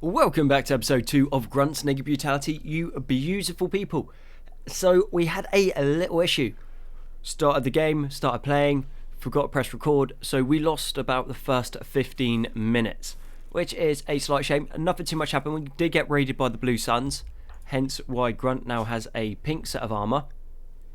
Welcome back to episode 2 of Grunts, Brutality, you beautiful people. So we had a little issue. Started the game, started playing, forgot to press record, so we lost about the first 15 minutes, which is a slight shame. Nothing too much happened. We did get raided by the Blue Suns, hence why Grunt now has a pink set of armour,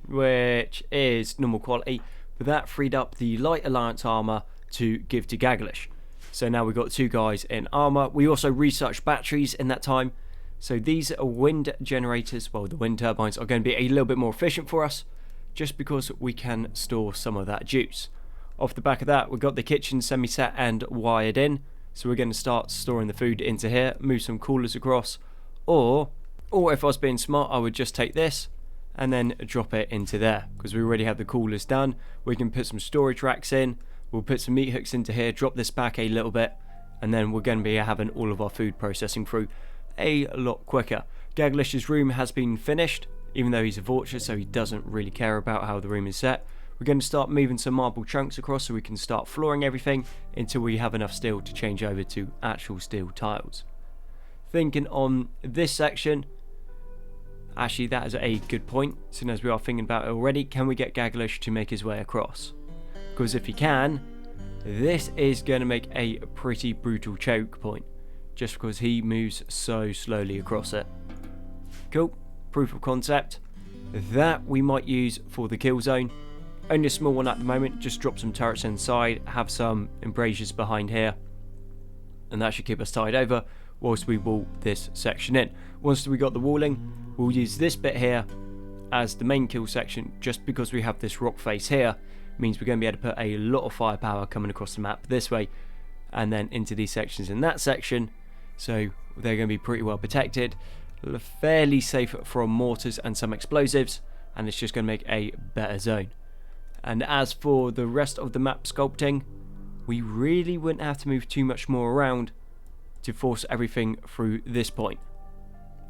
which is normal quality, but that freed up the Light Alliance armour to give to Gaglish. So now we've got 2 guys in armour. We also researched batteries in that time. So these wind generators, well, the wind turbines are going to be a little bit more efficient for us, just because we can store some of that juice. Off the back of that, we've got the kitchen semi-set and wired in. So we're going to start storing the food into here, move some coolers across. Or if I was being smart, I would just take this and then drop it into there, because we already have the coolers done. We can put some storage racks in. We'll put some meat hooks into here, drop this back a little bit, and then we're going to be having all of our food processing through a lot quicker. Gaglish's room has been finished, even though he's a vulture, so he doesn't really care about how the room is set. We're going to start moving some marble chunks across so we can start flooring everything until we have enough steel to change over to actual steel tiles. Thinking on this section, actually that is a good point, soon as we are thinking about it already, can we get Gaglish to make his way across? Because if he can, this is going to make a pretty brutal choke point, just because he moves so slowly across it. Cool, proof of concept. That we might use for the kill zone. Only a small one at the moment, just drop some turrets inside, have some embrasures behind here, and that should keep us tied over whilst we wall this section in. Once we got the walling, we'll use this bit here as the main kill section, just because we have this rock face here. Means we're going to be able to put a lot of firepower coming across the map this way and then into these sections in that section, so they're going to be pretty well protected, fairly safe from mortars and some explosives, and it's just going to make a better zone. And as for the rest of the map sculpting, we really wouldn't have to move too much more around to force everything through this point.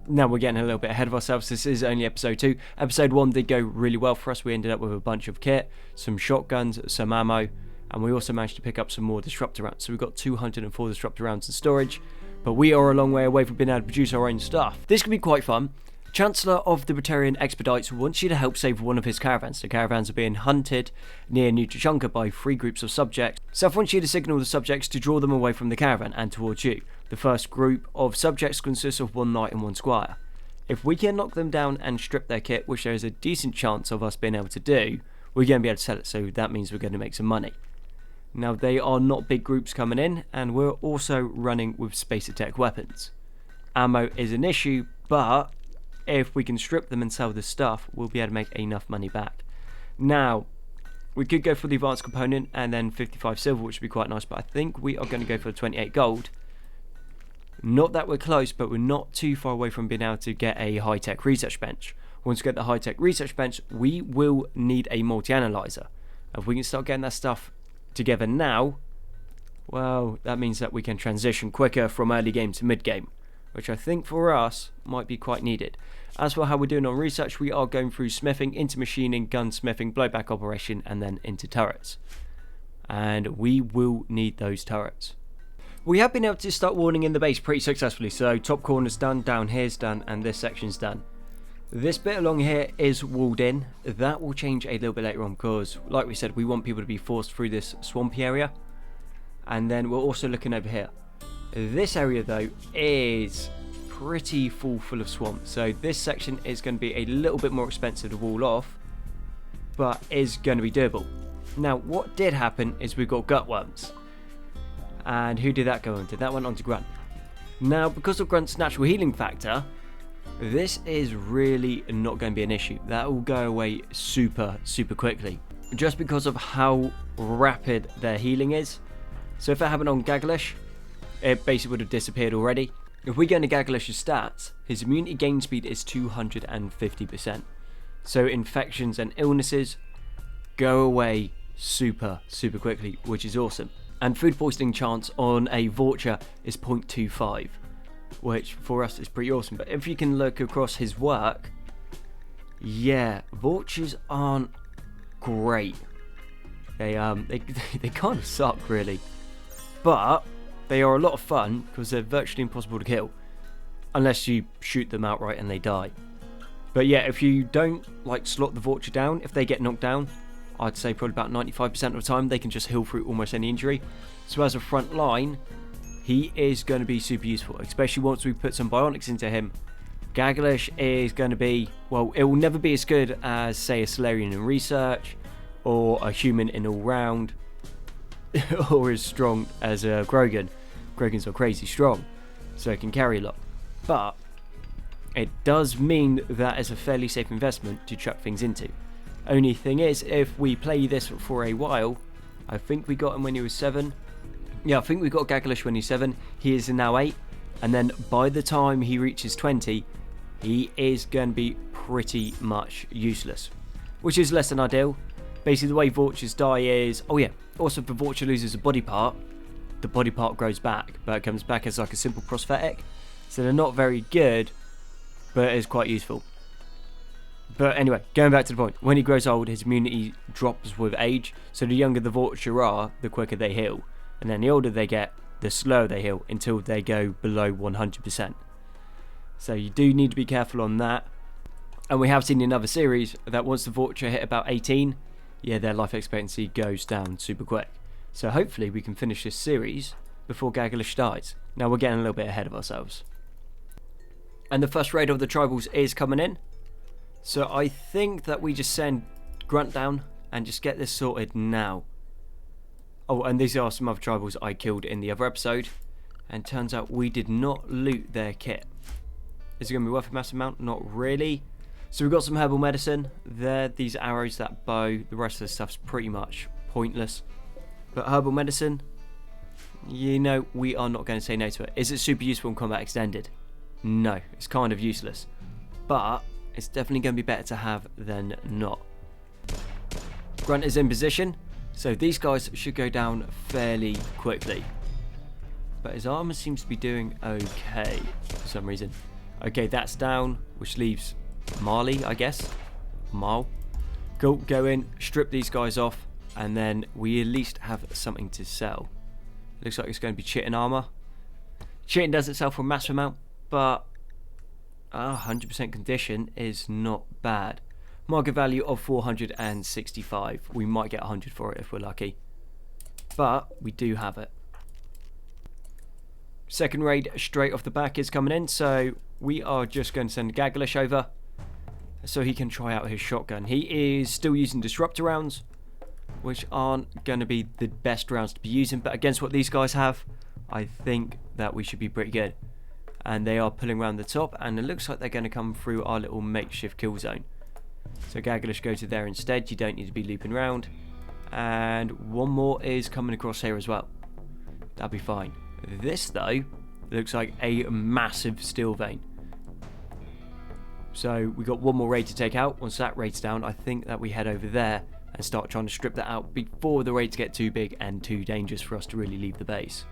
Now we're getting a little bit ahead of ourselves. This is only episode 2. Episode 1 did go really well for us. We ended up with a bunch of kit, some shotguns, some ammo, and we also managed to pick up some more disruptor rounds. So we've got 204 disruptor rounds in storage, but we are a long way away from being able to produce our own stuff. This could be quite fun. Chancellor of the Batarian Expedites wants you to help save one of his caravans. The caravans are being hunted near New Tuchanka by 3 groups of subjects. Seth wants you to signal the subjects to draw them away from the caravan and towards you. The first group of subjects consists of 1 knight and 1 squire. If we can knock them down and strip their kit, which there is a decent chance of us being able to do, we're going to be able to sell it, so that means we're going to make some money. Now, they are not big groups coming in, and we're also running with space attack weapons. Ammo is an issue, but if we can strip them and sell the stuff, we'll be able to make enough money back. Now, we could go for the advanced component and then 55 silver, which would be quite nice, but I think we are going to go for 28 gold. Not that we're close, but we're not too far away from being able to get a high-tech research bench. Once we get the high-tech research bench, we will need a multi-analyzer. If we can start getting that stuff together now, well, that means that we can transition quicker from early game to mid-game, which I think for us might be quite needed. As for how we're doing on research, we are going through smithing, into machining, gunsmithing, blowback operation, and then into turrets. And we will need those turrets. We have been able to start walling in the base pretty successfully, so top corner's done, down here's done, and this section's done. This bit along here is walled in. That will change a little bit later on because, like we said, we want people to be forced through this swampy area. And then we're also looking over here. This area, though, is pretty full of swamp, so this section is going to be a little bit more expensive to wall off, but is going to be doable. Now, what did happen is we got gutworms. And who did that go on to? That went on to Grunt. Now, because of Grunt's natural healing factor, this is really not going to be an issue. That will go away super quickly, just because of how rapid their healing is. So if it happened on Gaglish, it basically would have disappeared already. If we go into Gaglish's stats, his immunity gain speed is 250%. So infections and illnesses go away super quickly, which is awesome. And food poisoning chance on a vulture is 0.25, which for us is pretty awesome. But if you can look across his work, yeah, vultures aren't great. They kind of suck, really. But They are a lot of fun because they're virtually impossible to kill, unless you shoot them outright and they die. But yeah, if you don't like slot the Vulture down, if they get knocked down, I'd say probably about 95% of the time they can just heal through almost any injury. So as a front line, he is going to be super useful, especially once we put some bionics into him. Gagalish is going to be, well, it will never be as good as, say, a Solarian in research, or a human in all round, or as strong as a Grogan. Grogans are crazy strong, so it can carry a lot. But it does mean that it's a fairly safe investment to chuck things into. Only thing is, if we play this for a while, I think we got him when he was 7. Yeah, I think we got Gagalish when he's 7. He is now 8. And then by the time he reaches 20, he is going to be pretty much useless, which is less than ideal. Basically, the way Vultures die is... Oh yeah, also if the Vulture loses a body part, the body part grows back, but it comes back as like a simple prosthetic. So they're not very good, but it is quite useful. But anyway, going back to the point, when he grows old, his immunity drops with age. So the younger the Vulture are, the quicker they heal. And then the older they get, the slower they heal until they go below 100%. So you do need to be careful on that. And we have seen in other series that once the Vulture hit about 18, yeah, their life expectancy goes down super quick. So hopefully we can finish this series before Gagalish dies. Now we're getting a little bit ahead of ourselves. And the first raid of the tribals is coming in. So I think that we just send Grunt down and just get this sorted now. Oh, and these are some other tribals I killed in the other episode. And turns out we did not loot their kit. Is it going to be worth a massive amount? Not really. So we've got some herbal medicine. There, these arrows, that bow. The rest of the stuff's pretty much pointless. But herbal medicine, you know, we are not going to say no to it. Is it super useful in combat extended? No, it's kind of useless. But it's definitely going to be better to have than not. Grunt is in position. So these guys should go down fairly quickly. But his armor seems to be doing okay for some reason. Okay, that's down, which leaves Marley, I guess. Marl. Cool, go in, strip these guys off, and then we at least have something to sell. Looks like it's going to be chitin armor. Chitin doesn't sell for a massive amount, but 100% condition is not bad. Market value of 465. We might get 100 for it if we're lucky. But we do have it. Second raid straight off the back is coming in, so we are just going to send Gagalish over so he can try out his shotgun. He is still using disruptor rounds, which aren't going to be the best rounds to be using, but against what these guys have, I think that we should be pretty good. And they are pulling around the top, and it looks like they're going to come through our little makeshift kill zone. So Gagalish go to there instead. You don't need to be looping around. And one more is coming across here as well. That'll be fine. This though looks like a massive steel vein. So we got one more raid to take out. Once that raid's down, I think that we head over there and start trying to strip that out before the raids get too big and too dangerous for us to really leave the base.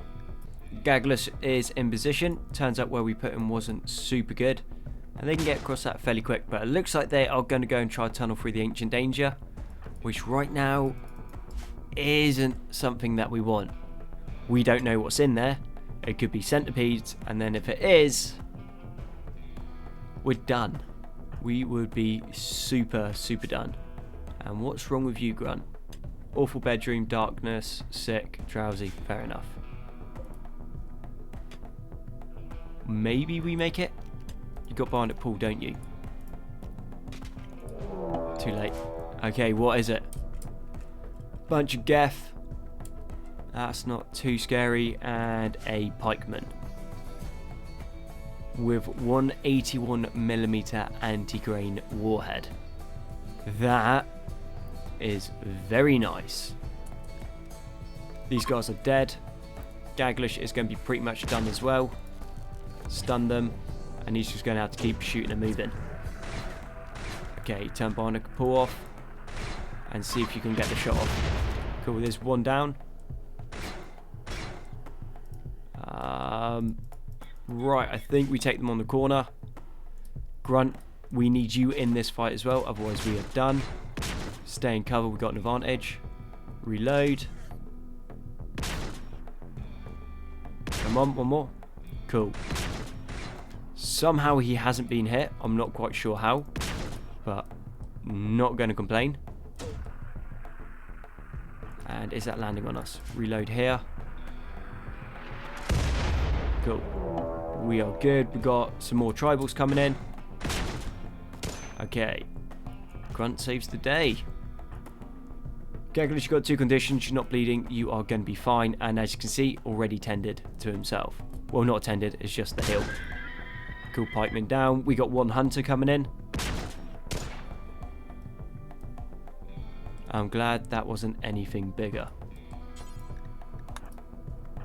Gagalish is in position. Turns out where we put him wasn't super good. And they can get across that fairly quick. But it looks like they are going to go and try to tunnel through the Ancient Danger, which right now isn't something that we want. We don't know what's in there. It could be centipedes. And then if it is, we're done. We would be super, super done. And what's wrong with you, Grunt? Awful bedroom, darkness, sick, drowsy. Fair enough. Maybe we make it? You got Barnet Pool, don't you? Too late. Okay, what is it? Bunch of Geth. That's not too scary. And a pikeman. With 181mm anti-grain warhead. That is very nice. These guys are dead. Gagalish is going to be pretty much done as well. Stun them. And he's just going to have to keep shooting and moving. Okay, turn Barnacle Pool off. And see if you can get the shot off. Cool, there's one down. Right, I think we take them on the corner. Grunt, we need you in this fight as well, otherwise we are done. Stay in cover, we got an advantage. Reload. Come on, one more. Cool. Somehow he hasn't been hit. I'm not quite sure how, but not going to complain. And is that landing on us? Reload here. Cool. We are good. We got some more tribals coming in. Okay. Grunt saves the day. Gagalish, you've got 2 conditions. You're not bleeding. You are going to be fine. And as you can see, already tended to himself. Well, not tended. It's just the heal. Cool. Pikeman down. We got 1 hunter coming in. I'm glad that wasn't anything bigger.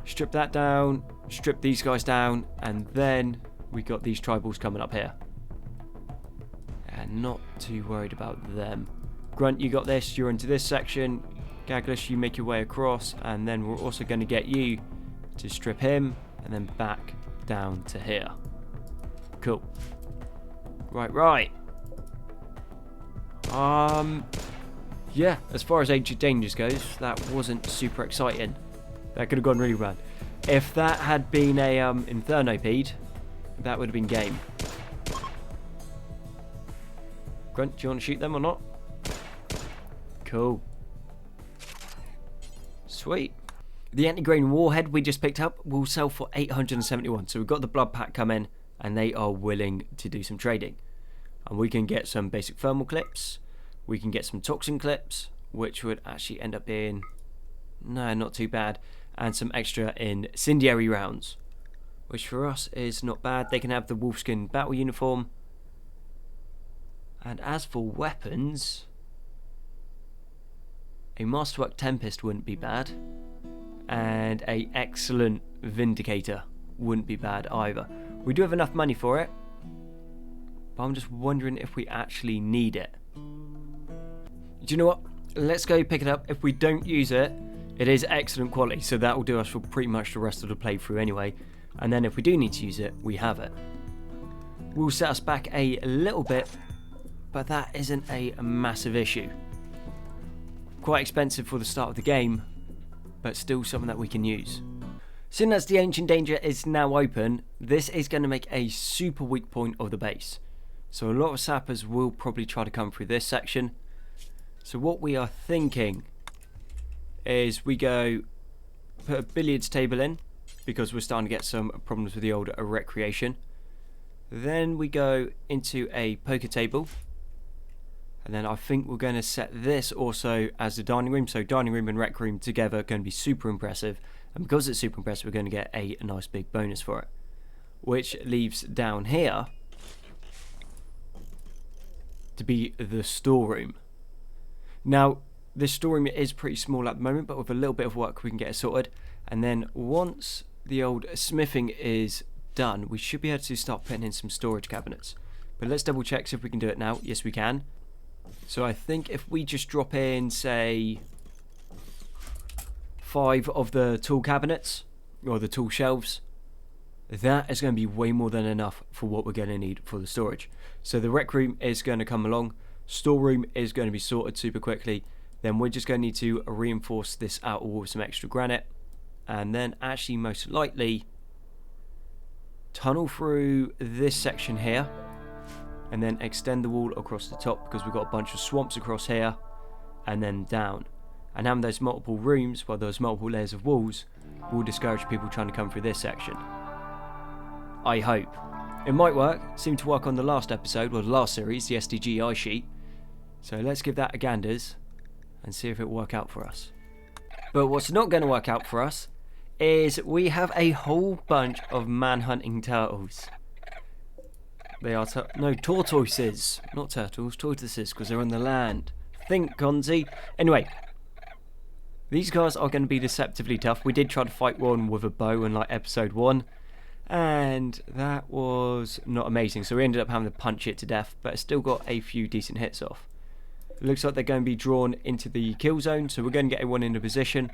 Strip that down. Strip these guys down. And then we got these tribals coming up here. And not too worried about them. Grunt, you got this. You're into this section. Gagalish, you make your way across. And then we're also going to get you to strip him. And then back down to here. Cool. Right. Yeah, as far as Age of Dangers goes, that wasn't super exciting. That could have gone really bad. If that had been a Infernopede, that would have been game. Grunt, do you want to shoot them or not? Cool. Sweet. The anti-grain warhead we just picked up will sell for 871. So we've got the blood pack come in, and they are willing to do some trading. And we can get some basic thermal clips. We can get some toxin clips, which would actually end up being, no, not too bad. And some extra incendiary rounds, which for us is not bad. They can have the wolfskin battle uniform. And as for weapons, a Masterwork Tempest wouldn't be bad. And a excellent Vindicator wouldn't be bad either. We do have enough money for it, but I'm just wondering if we actually need it. Do you know what? Let's go pick it up. If we don't use it, it is excellent quality, so that will do us for pretty much the rest of the playthrough anyway. And then if we do need to use it, we have it. Will set us back a little bit, but that isn't a massive issue. Quite expensive for the start of the game, but still something that we can use. Soon as the Ancient Danger is now open, this is going to make a super weak point of the base. So a lot of sappers will probably try to come through this section. So what we are thinking is we go put a billiards table in, because we're starting to get some problems with the old recreation. Then we go into a poker table. And then I think we're going to set this also as the dining room. So dining room and rec room together are going to be super impressive. And because it's super impressive, we're going to get a nice big bonus for it. Which leaves down here to be the storeroom. Now, this storeroom is pretty small at the moment, but with a little bit of work we can get it sorted. And then once the old smithing is done, we should be able to start putting in some storage cabinets. But let's double check, see if we can do it now. Yes, we can. So I think if we just drop in, say, 5 of the tool cabinets, or the tool shelves, that is going to be way more than enough for what we're going to need for the storage. So the rec room is going to come along, storeroom is going to be sorted super quickly, then we're just going to need to reinforce this outer wall with some extra granite, and then actually most likely tunnel through this section here, and then extend the wall across the top, because we've got a bunch of swamps across here, and then down. And having those multiple rooms, well, those multiple layers of walls, will discourage people trying to come through this section. I hope. It might work. It seemed to work on the last episode, or the last series, the SDG ice sheet. So let's give that a ganders and see if it will work out for us. But what's not going to work out for us is we have a whole bunch of man-hunting turtles. They are tortoises, not turtles, tortoises, because they're on the land. Think, Gonzi. Anyway, these guys are going to be deceptively tough. We did try to fight one with a bow in like episode 1, and that was not amazing. So we ended up having to punch it to death, but it's still got a few decent hits off. It looks like they're going to be drawn into the kill zone, so we're going to get one into position.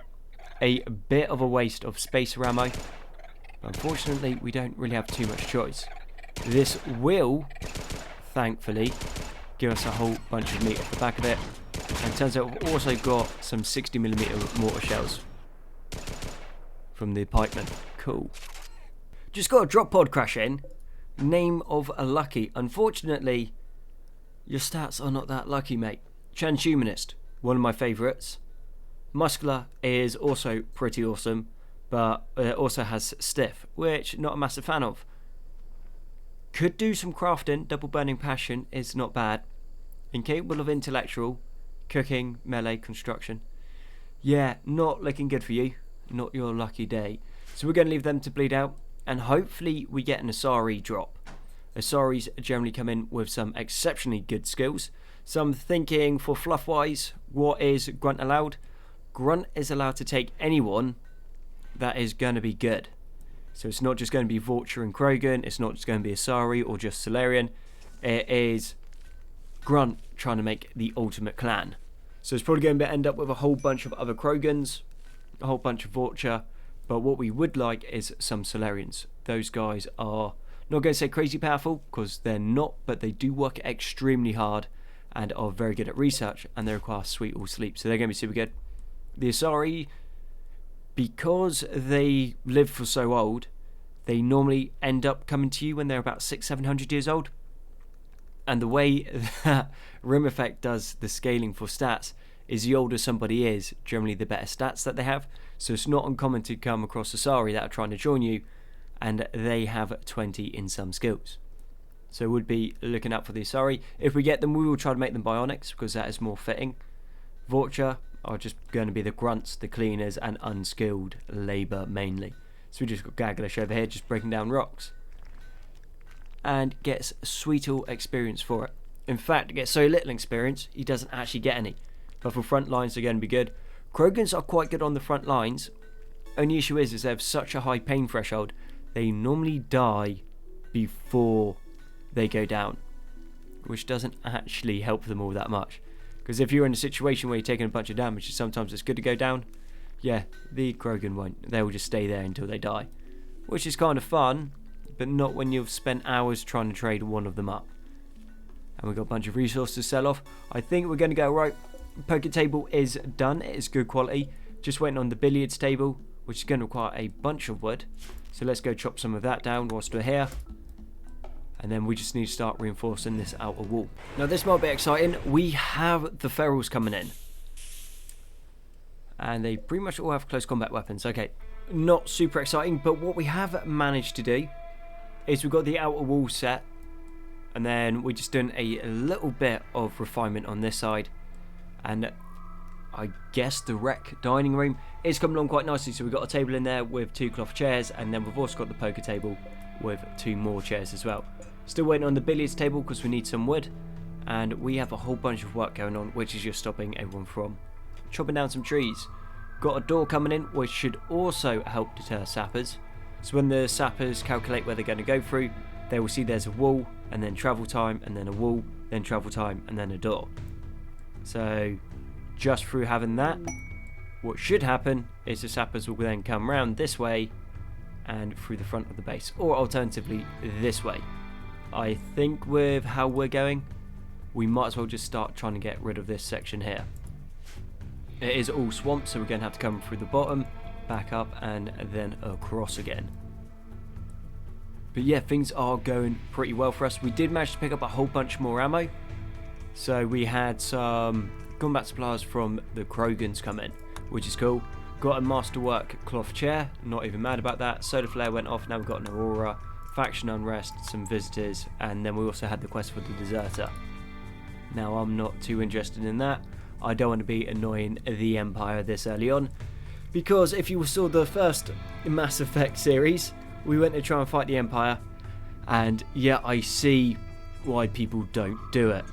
A bit of a waste of spacer ammo. Unfortunately, we don't really have too much choice. This will, thankfully, give us a whole bunch of meat off the back of it. And it turns out we've also got some 60mm mortar shells from the pikemen. Cool. Just got a drop pod crash in. Name of a lucky. Unfortunately, your stats are not that lucky, mate. Transhumanist, one of my favourites. Muscular is also pretty awesome, but it also has stiff, which not a massive fan of. Could do some crafting. Double burning passion is not bad. Incapable of intellectual, cooking, melee, construction. Yeah, not looking good for you. Not your lucky day. So we're going to leave them to bleed out, and hopefully we get an Asari drop. Asaris generally come in with some exceptionally good skills. So I'm thinking for fluff wise, what is Grunt allowed? Grunt is allowed to take anyone that is going to be good. So it's not just going to be Vulture and Krogan, it's not just going to be Asari or just Solarian. It is Grunt trying to make the ultimate clan. So it's probably going to end up with a whole bunch of other Krogans, a whole bunch of Vulture, but what we would like is some Solarians. Those guys are not going to say crazy powerful, because they're not, but they do work extremely hard and are very good at research, and they require sweet all sleep, so they're going to be super good. The Asari, because they live for so old, they normally end up coming to you when they're about 600-700 years old. And the way that Rimeffect does the scaling for stats is the older somebody is, generally the better stats that they have. So it's not uncommon to come across Asari that are trying to join you, and they have 20 in some skills. So we'd be looking out for the Asari. If we get them, we will try to make them bionics, because that is more fitting. Vulture are just going to be the grunts, the cleaners, and unskilled labour mainly. So we just got Gagglish over here just breaking down rocks. And gets sweet all experience for it. In fact, gets so little experience, he doesn't actually get any. But for front lines, they're going to be good. Krogans are quite good on the front lines. Only issue is they have such a high pain threshold, they normally die before they go down, which doesn't actually help them all that much. Because if you're in a situation where you're taking a bunch of damage, sometimes it's good to go down. Yeah, the Krogan won't. They will just stay there until they die, which is kind of fun, but not when you've spent hours trying to trade one of them up. And we've got a bunch of resources to sell off. I think we're going to go right. Poker table is done. It is good quality. Just waiting on the billiards table, which is going to require a bunch of wood. So let's go chop some of that down whilst we're here. And then we just need to start reinforcing this outer wall. Now this might be exciting. We have the ferals coming in. And they pretty much all have close combat weapons. Okay, not super exciting, but what we have managed to do is we've got the outer wall set, and then we're just doing a little bit of refinement on this side, and I guess the rec dining room is coming along quite nicely. So we've got a table in there with 2 cloth chairs, and then we've also got the poker table with 2 more chairs as well. Still waiting on the billiards table because we need some wood, and we have a whole bunch of work going on, which is just stopping everyone from chopping down some trees. Got a door coming in, which should also help deter sappers. So when the sappers calculate where they're going to go through, they will see there's a wall, and then travel time, and then a wall, then travel time, and then a door. So just through having that, what should happen is the sappers will then come round this way and through the front of the base, or alternatively this way. I think with how we're going, we might as well just start trying to get rid of this section here. It is all swamp, so we're going to have to come through the bottom, back up, and then across again. But yeah, things are going pretty well for us. We did manage to pick up a whole bunch more ammo. So we had some combat supplies from the Krogans come in, which is cool. Got a masterwork cloth chair, not even mad about that. Solar flare went off, now we've got an aurora, faction unrest, some visitors, and then we also had the quest for the deserter. Now I'm not too interested in that. I don't want to be annoying the Empire this early on, because if you saw the first Mass Effect series, we went to try and fight the Empire, and yeah, I see why people don't do it.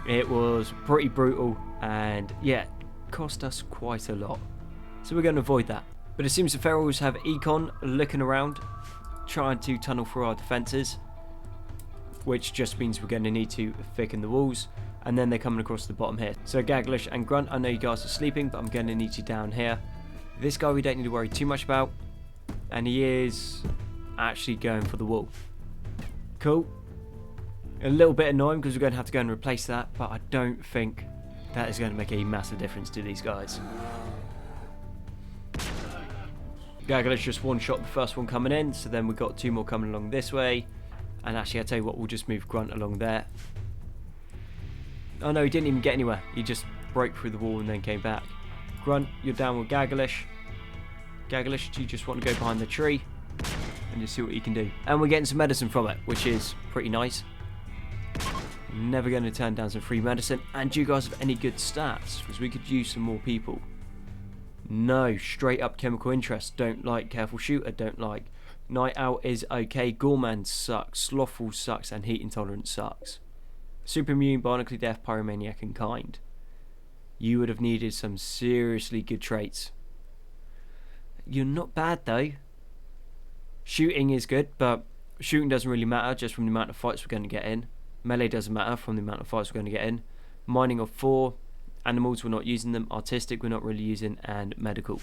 It was pretty brutal, and yeah, cost us quite a lot. So we're going to avoid that. But it seems the Ferals have Econ looking around, trying to tunnel through our defences, which just means we're going to need to thicken the walls. And then they're coming across the bottom here. So Gagglish and Grunt, I know you guys are sleeping, but I'm going to need you down here. This guy we don't need to worry too much about, and he is actually going for the wall. Cool. A little bit annoying because we're going to have to go and replace that, but I don't think that is going to make a massive difference to these guys. Gagalish just one-shot the first one coming in, so then we got 2 more coming along this way. And actually, I'll tell you what, we'll just move Grunt along there. Oh no, he didn't even get anywhere. He just broke through the wall and then came back. Grunt, you're down with Gagalish. Gagalish, do you just want to go behind the tree and just see what you can do? And we're getting some medicine from it, which is pretty nice. Never going to turn down some free medicine. And do you guys have any good stats? Because we could use some more people. No, straight up chemical interest. Don't like. Careful shooter, don't like. Night Owl is okay. Gourmand sucks. Slothful sucks. And heat intolerant sucks. Super immune, barnacly deaf, pyromaniac and kind. You would have needed some seriously good traits. You're not bad though. Shooting is good, but shooting doesn't really matter just from the amount of fights we're going to get in. Melee doesn't matter from the amount of fights we're going to get in. Mining of 4. Animals, we're not using them. Artistic, we're not really using. And medical.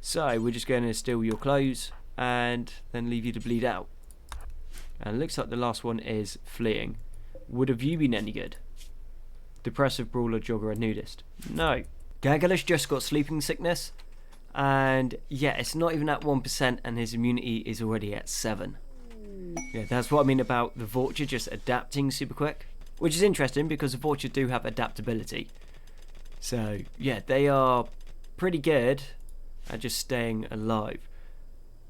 So we're just going to steal your clothes and then leave you to bleed out. And it looks like the last one is fleeing. Would have you been any good? Depressive, brawler, jogger and nudist. No. Gagalish just got sleeping sickness. And yeah, it's not even at 1% and his immunity is already at 7. Yeah, that's what I mean about the Vulture just adapting super quick. Which is interesting because the Vulture do have adaptability. So yeah, they are pretty good at just staying alive.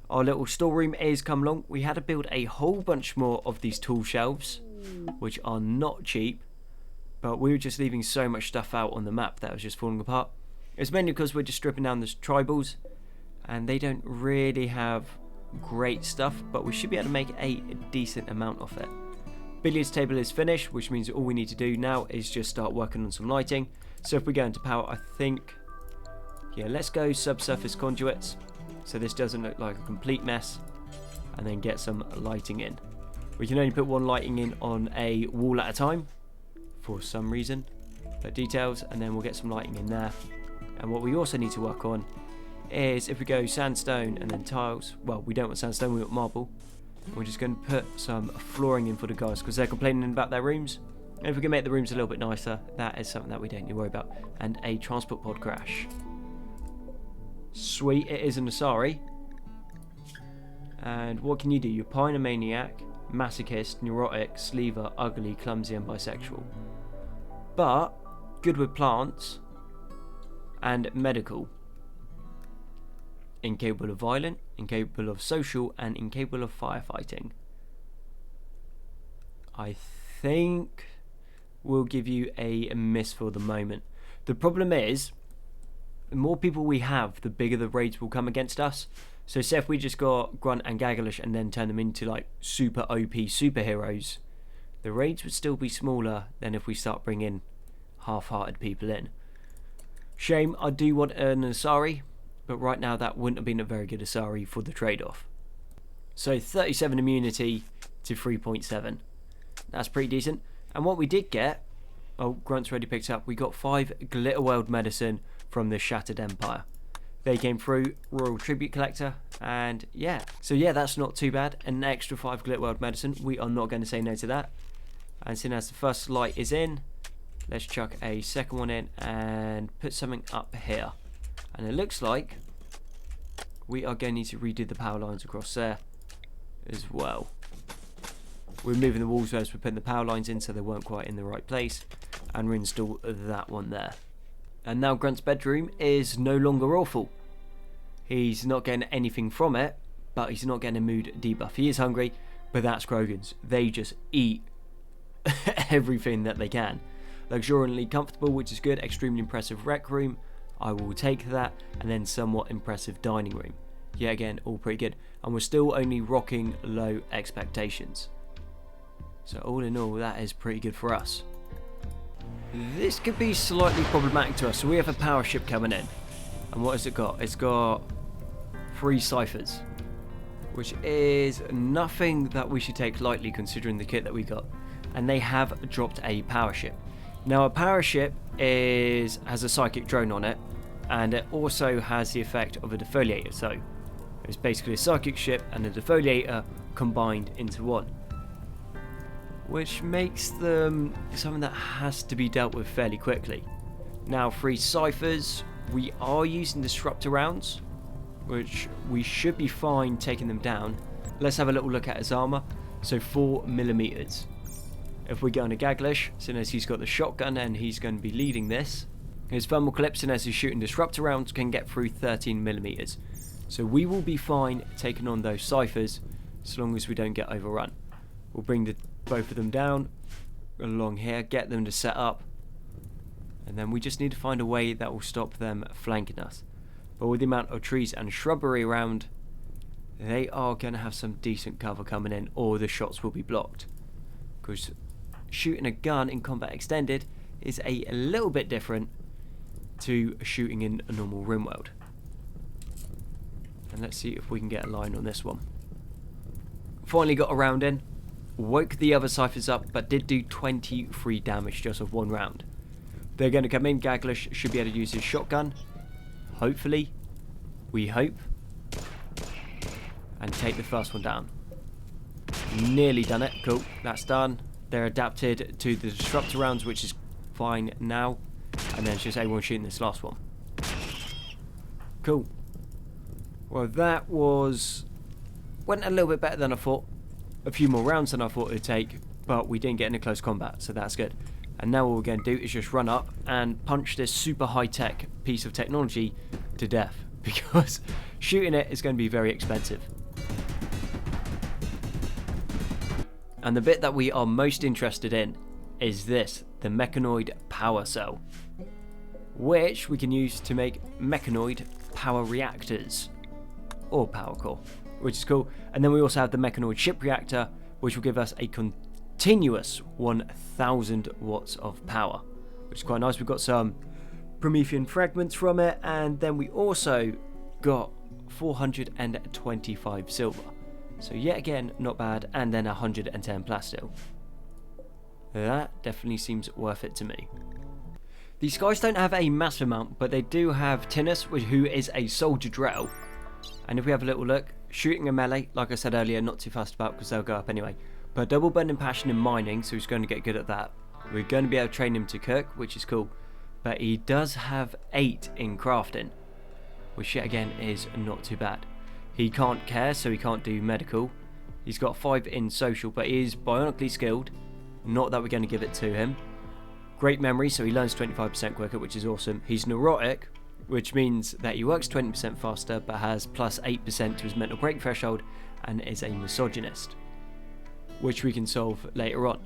Our little storeroom is come along. We had to build a whole bunch more of these tool shelves, which are not cheap. But we were just leaving so much stuff out on the map that was just falling apart. It's mainly because we're just stripping down the tribals and they don't really have great stuff, but we should be able to make a decent amount of it. Billiards table is finished, which means all we need to do now is just start working on some lighting. So if we go into power, I think, yeah, let's go subsurface conduits so this doesn't look like a complete mess, and then get some lighting in. We can only put one lighting in on a wall at a time for some reason, but details, and then we'll get some lighting in there. And what we also need to work on is if we go sandstone and then tiles, well, we don't want sandstone, we want marble. We're just going to put some flooring in for the guys because they're complaining about their rooms. And if we can make the rooms a little bit nicer, that is something that we don't need to worry about. And a transport pod crash. Sweet, it is an Asari. And what can you do? You're pyromaniac, masochist, neurotic, sleever, ugly, clumsy and bisexual. But good with plants and medical. Incapable of violent, incapable of social, and incapable of firefighting. I think we'll give you a miss for the moment. The problem is, the more people we have, the bigger the raids will come against us. So say if we just got Grunt and Gagalish and then turn them into like super OP superheroes, the raids would still be smaller than if we start bringing half-hearted people in. Shame, I do want an Asari, but right now that wouldn't have been a very good Asari for the trade-off. So 37 immunity to 3.7. That's pretty decent. And what we did get, oh, Grunt's already picked up, we got 5 Glitterworld medicine from the Shattered Empire. They came through, Royal Tribute Collector, and yeah. So yeah, that's not too bad. An extra 5 Glitterworld medicine, we are not going to say no to that. And soon as the first light is in, let's chuck a second one in and put something up here. And it looks like we are going to need to redo the power lines across there as well. We're moving the walls as we're putting the power lines in so they weren't quite in the right place. And reinstall that one there. And now Grunt's bedroom is no longer awful. He's not getting anything from it, but he's not getting a mood debuff. He is hungry, but that's Krogan's. They just eat everything that they can. Luxuriantly comfortable, which is good. Extremely impressive rec room. I will take that. And then somewhat impressive dining room. Yeah, again, all pretty good. And we're still only rocking low expectations. So all in all, that is pretty good for us. This could be slightly problematic to us. So we have a power ship coming in. And what has it got? It's got 3 ciphers, which is nothing that we should take lightly considering the kit that we got. And they have dropped a power ship. Now a power ship has a psychic drone on it, and it also has the effect of a defoliator. So it's basically a psychic ship and a defoliator combined into one, which makes them something that has to be dealt with fairly quickly. Now 3 ciphers, we are using disruptor rounds, which we should be fine taking them down. Let's have a little look at his armor. So 4mm. If we go on a Gaglish, seeing as he's got the shotgun and he's going to be leading this, his thermal clips, and as he's shooting disruptor rounds, can get through 13mm. So we will be fine taking on those ciphers, as long as we don't get overrun. We'll bring both of them down along here, get them to set up, and then we just need to find a way that will stop them flanking us. But with the amount of trees and shrubbery around, they are going to have some decent cover coming in, or the shots will be blocked. Because shooting a gun in combat extended is a little bit different to shooting in a normal Rimworld. And let's see if we can get a line on this one. Finally got a round in, woke the other ciphers up, but did do 23 damage just with one round. They're going to come in. Gaglish should be able to use his shotgun, hopefully, we hope, and take the first one down. Nearly done it. Cool, that's done. They're adapted to the disruptor rounds, which is fine now, and then it's just everyone shooting this last one. Cool. Well, that went a little bit better than I thought. A few more rounds than I thought it would take, but we didn't get into close combat, so that's good. And now what we're going to do is just run up and punch this super high-tech piece of technology to death, because shooting it is going to be very expensive. And the bit that we are most interested in is this, the mechanoid power cell, which we can use to make mechanoid power reactors, or power core, which is cool. And then we also have the mechanoid ship reactor, which will give us a continuous 1000 watts of power, which is quite nice. We've got some Promethean fragments from it, and then we also got 425 silver. So yet again, not bad, and then 110 plastil. That definitely seems worth it to me. These guys don't have a massive amount, but they do have Tinus, who is a soldier drill. And if we have a little look, shooting a melee, like I said earlier, not too fast about because they'll go up anyway. But double burning passion in mining, so he's going to get good at that. We're going to be able to train him to cook, which is cool. But he does have 8 in crafting, which yet again is not too bad. He can't care, so he can't do medical. He's got 5 in social, but he is bionically skilled. Not that we're going to give it to him. Great memory, so he learns 25% quicker, which is awesome. He's neurotic, which means that he works 20% faster, but has plus 8% to his mental break threshold, and is a misogynist, which we can solve later on.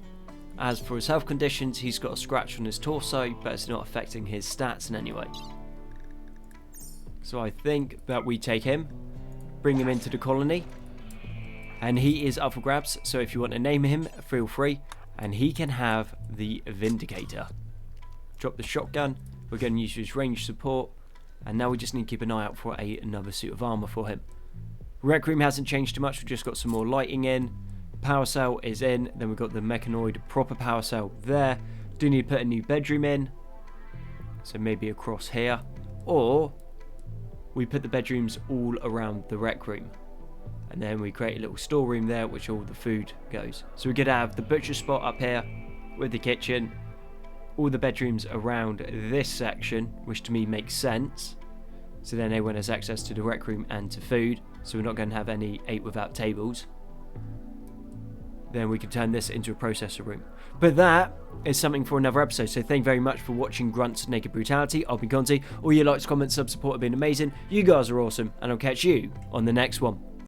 As for his health conditions, he's got a scratch on his torso, but it's not affecting his stats in any way. So I think that we take him, bring him into the colony, and he is up for grabs, so if you want to name him, feel free, and he can have the Vindicator. Drop the shotgun, we're going to use his range support, and now we just need to keep an eye out for another suit of armour for him. Rec room hasn't changed too much, we've just got some more lighting in. Power cell is in, then we've got the mechanoid proper power cell there. Do need to put a new bedroom in, so maybe across here, or we put the bedrooms all around the rec room, and then we create a little storeroom there which all the food goes. So we could have the butcher spot up here with the kitchen, all the bedrooms around this section, which to me makes sense, so then everyone has access to the rec room and to food, so we're not going to have any 8 without tables. Then we can turn this into a processor room. But that is something for another episode. So thank you very much for watching Grunts Naked Brutality. I've been Conti. All your likes, comments, sub support have been amazing. You guys are awesome. And I'll catch you on the next one.